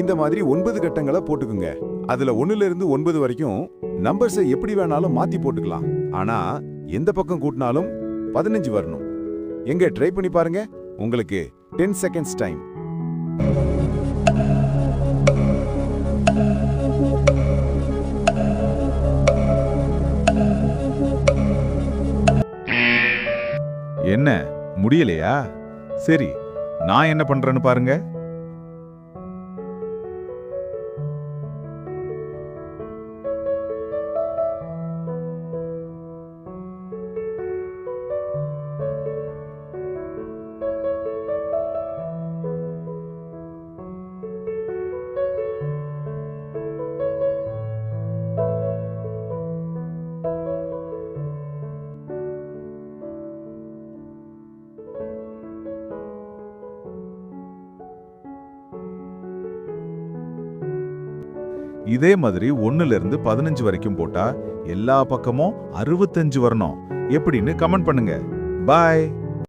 இந்த மாதிரி 9 கட்டங்களை போட்டுக்குங்க. அதுல 1ல இருந்து 9 வரைக்கும் நம்பர்ஸை எப்படி வேணாலும் மாத்தி போட்டுக்கலாம். ஆனா எந்த பக்கம் கூட்டினாலும் 15 வரணும். எங்க ட்ரை பண்ணி பாருங்க. உங்களுக்கு 10 செகண்ட்ஸ் டைம். என்ன முடியலையா? சரி, நான் என்ன பண்றேன்னு பாருங்க. இதே மாதிரி 1ல இருந்து 15 வரைக்கும் போட்டா எல்லா பக்கமும் 65 வரணும். எப்படின்னு கமெண்ட் பண்ணுங்க. பாய்.